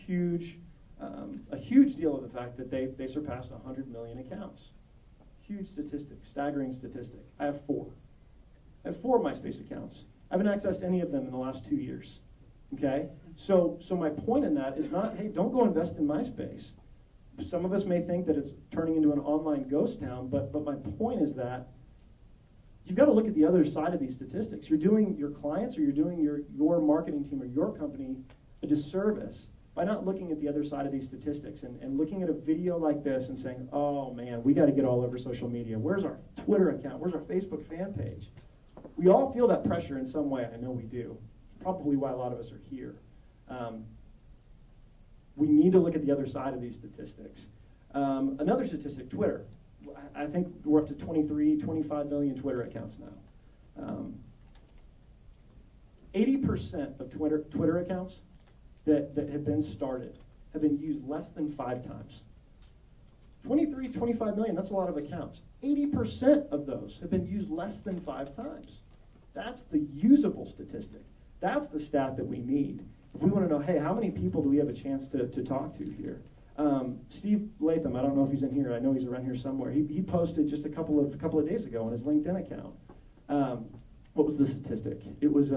a huge deal of the fact that they surpassed 100 million accounts. Huge statistic, staggering statistic. I have 4. I have 4 MySpace accounts. I haven't accessed any of them in the last 2 years. Okay? So my point in that is not, hey, don't go invest in MySpace. Some of us may think that it's turning into an online ghost town, but my point is that you've got to look at the other side of these statistics. You're doing your clients or you're doing your marketing team or your company a disservice by not looking at the other side of these statistics and looking at a video like this and saying, oh man, we got to get all over social media. Where's our Twitter account? Where's our Facebook fan page? We all feel that pressure in some way. I know we do. Probably why a lot of us are here. We need to look at the other side of these statistics. Another statistic, Twitter. I think we're up to 23, 25 million Twitter accounts now. 80% of Twitter accounts that have been started have been used less than 5 times. 23, 25 million, that's a lot of accounts. 80% of those have been used less than 5 times. That's the usable statistic. That's the stat that we need. If we want to know, hey, how many people do we have a chance to talk to here? Steve Latham, I don't know if he's in here. I know he's around here somewhere. He posted just a couple of days ago on his LinkedIn account. What was the statistic? It was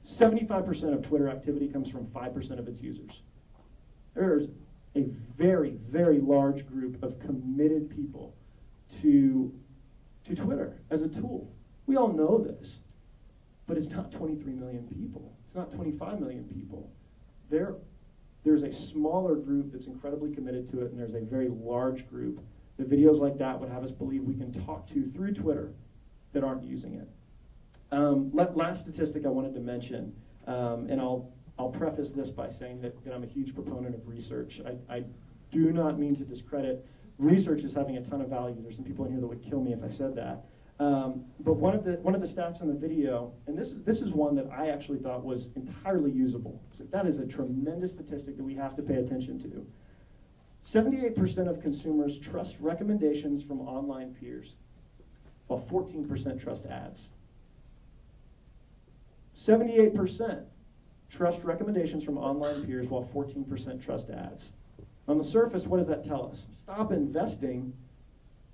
75% of Twitter activity comes from 5% of its users. There's a very, very large group of committed people to Twitter as a tool. We all know this, but it's not 23 million people. It's not 25 million people. There's a smaller group that's incredibly committed to it, and there's a very large group that videos like that would have us believe we can talk to through Twitter that aren't using it. Last statistic I wanted to mention, and I'll preface this by saying that I'm a huge proponent of research. I do not mean to discredit research as having a ton of value. There's some people in here that would kill me if I said that. But one of the stats in the video, and this is one that I actually thought was entirely usable. So that is a tremendous statistic that we have to pay attention to. 78% of consumers trust recommendations from online peers, while 14% trust ads. 78% trust recommendations from online peers, while 14% trust ads. On the surface, what does that tell us? Stop investing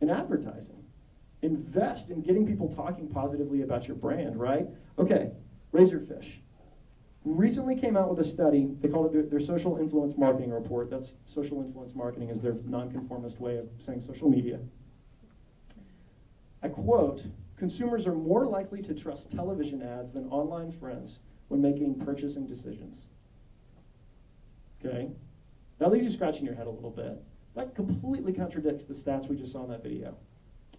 in advertising. Invest in getting people talking positively about your brand, right? Okay, Razorfish recently came out with a study. They called it their social influence marketing report. That's social influence marketing is their nonconformist way of saying social media. I quote, consumers are more likely to trust television ads than online friends when making purchasing decisions. Okay, that leaves you scratching your head a little bit. That completely contradicts the stats we just saw in that video.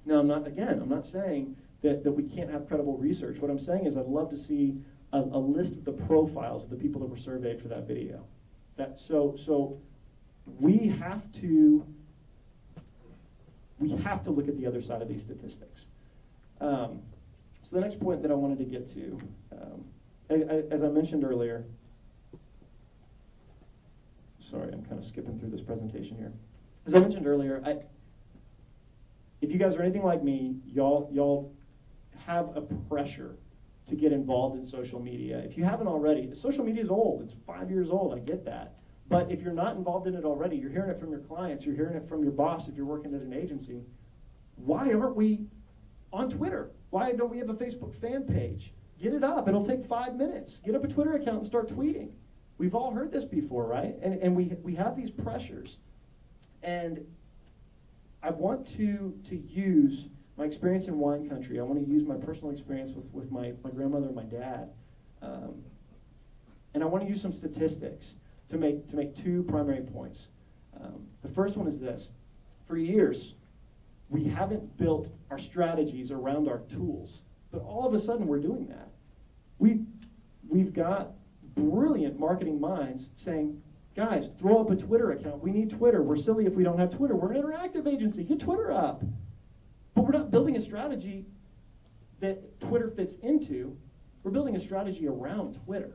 Now, I'm not saying that we can't have credible research. What I'm saying is I'd love to see a list of the profiles of the people that were surveyed for that video. So we have to look at the other side of these statistics. So the next point that I wanted to get to, as I mentioned earlier, sorry, I'm kind of skipping through this presentation here. As I mentioned earlier, if you guys are anything like me, y'all have a pressure to get involved in social media. If you haven't already, social media is old. It's 5 years old. I get that. But if you're not involved in it already, you're hearing it from your clients, you're hearing it from your boss if you're working at an agency. Why aren't we on Twitter? Why don't we have a Facebook fan page? Get it up. It'll take 5 minutes. Get up a Twitter account and start tweeting. We've all heard this before, right? And we have these pressures. And I want to use my experience in wine country. I want to use my personal experience with my grandmother and my dad. And I want to use some statistics to make 2 primary points. The first one is this. For years, we haven't built our strategies around our tools. But all of a sudden, we're doing that. We've got brilliant marketing minds saying, guys, throw up a Twitter account. We need Twitter. We're silly if we don't have Twitter. We're an interactive agency. Get Twitter up. But we're not building a strategy that Twitter fits into. We're building a strategy around Twitter.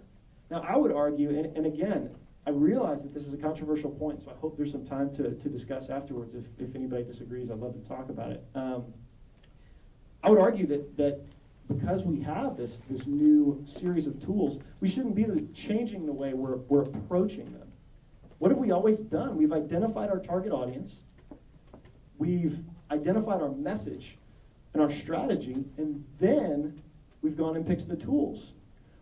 Now, I would argue, and again, I realize that this is a controversial point, so I hope there's some time to discuss afterwards. If anybody disagrees, I'd love to talk about it. I would argue that because we have this new series of tools, we shouldn't be changing the way we're approaching them. What have we always done? We've identified our target audience, we've identified our message and our strategy, and then we've gone and picked the tools.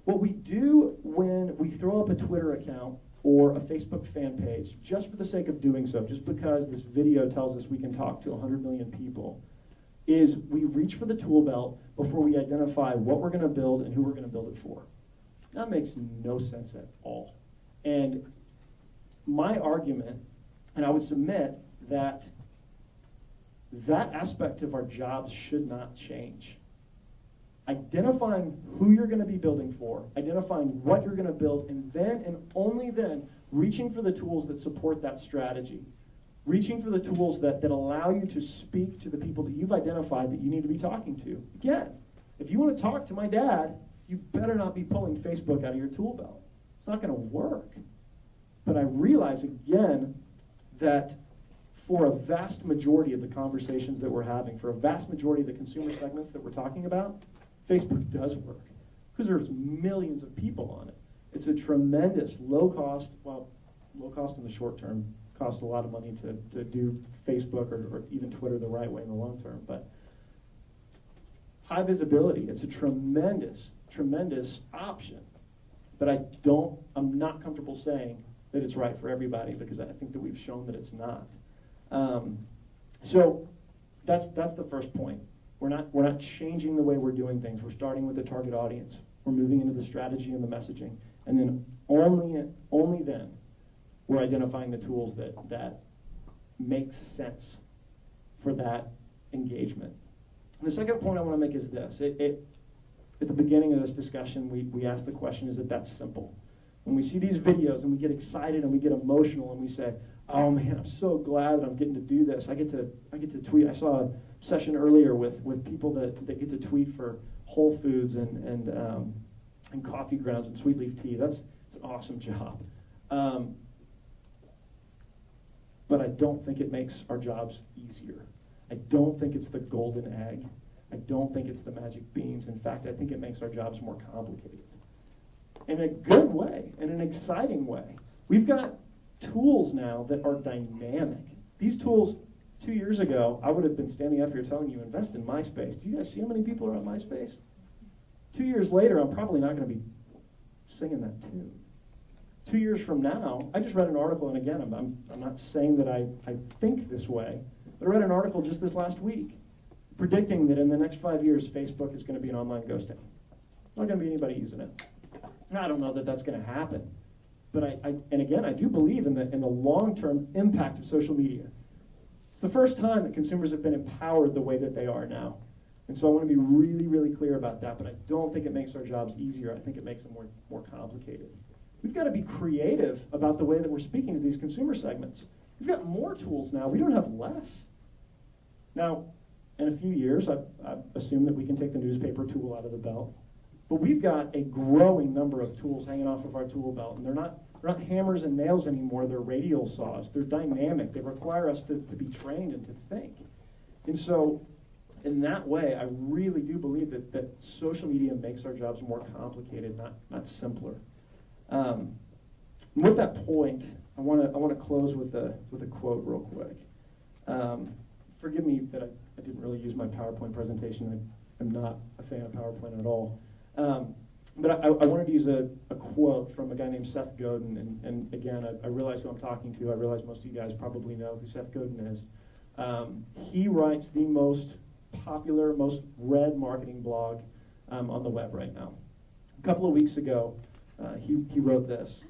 What we do when we throw up a Twitter account or a Facebook fan page, just for the sake of doing so, just because this video tells us we can talk to 100 million people, is we reach for the tool belt before we identify what we're going to build and who we're going to build it for. That makes no sense at all. And my argument, and I would submit that that aspect of our jobs should not change. Identifying who you're going to be building for, identifying what you're going to build, and then and only then reaching for the tools that support that strategy. Reaching for the tools that allow you to speak to the people that you've identified that you need to be talking to. Again, if you want to talk to my dad, you better not be pulling Facebook out of your tool belt. It's not going to work. But I realize, again, that for a vast majority of the conversations that we're having, for a vast majority of the consumer segments that we're talking about, Facebook does work because there's millions of people on it. It's a tremendous low cost in the short term, costs a lot of money to do Facebook or even Twitter the right way in the long term, but high visibility, it's a tremendous, tremendous option. But I'm not comfortable saying that it's right for everybody because I think that we've shown that it's not. So that's the first point. We're not changing the way we're doing things. We're starting with the target audience. We're moving into the strategy and the messaging. And then only then we're identifying the tools that make sense for that engagement. And the second point I want to make is this. At the beginning of this discussion, we asked the question, is it that simple? When we see these videos and we get excited and we get emotional and we say, oh man, I'm so glad that I'm getting to do this. I get to tweet. I saw a session earlier with people that get to tweet for Whole Foods and coffee grounds and sweet leaf tea. It's an awesome job. But I don't think it makes our jobs easier. I don't think it's the golden egg. I don't think it's the magic beans. In fact, I think it makes our jobs more complicated. In a good way, in an exciting way. We've got tools now that are dynamic. These tools, 2 years ago, I would have been standing up here telling you, invest in MySpace. Do you guys see how many people are on MySpace? 2 years later, I'm probably not going to be singing that tune. 2 years from now, I just read an article, and again, I'm not saying that I think this way, but I read an article just this last week predicting that in the next 5 years, Facebook is going to be an online ghost town. Not going to be anybody using it. And I don't know that that's going to happen. But and again, I do believe in the long-term impact of social media. It's the first time that consumers have been empowered the way that they are now. And so I want to be really, really clear about that, but I don't think it makes our jobs easier. I think it makes them more complicated. We've got to be creative about the way that we're speaking to these consumer segments. We've got more tools now. We don't have less. Now, in a few years, I assume that we can take the newspaper tool out of the belt. But we've got a growing number of tools hanging off of our tool belt, and they're not hammers and nails anymore. They're radial saws. They're dynamic. They require us to be trained and to think. And so, in that way, I really do believe that social media makes our jobs more complicated, not simpler. And with that point, I want to close with a quote real quick. Forgive me that I didn't really use my PowerPoint presentation. I'm not a fan of PowerPoint at all. But I wanted to use a quote from a guy named Seth Godin, and again, I realize who I'm talking to. I realize most of you guys probably know who Seth Godin is. He writes the most popular, most read marketing blog on the web right now. A couple of weeks ago, he wrote this.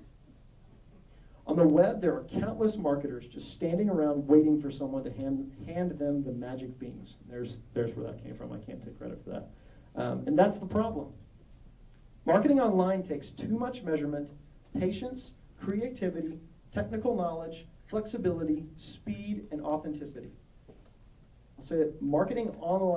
On the web, there are countless marketers just standing around waiting for someone to hand them the magic beans. There's where that came from. I can't take credit for that. And that's the problem. Marketing online takes too much measurement, patience, creativity, technical knowledge, flexibility, speed, and authenticity. I'll say that marketing online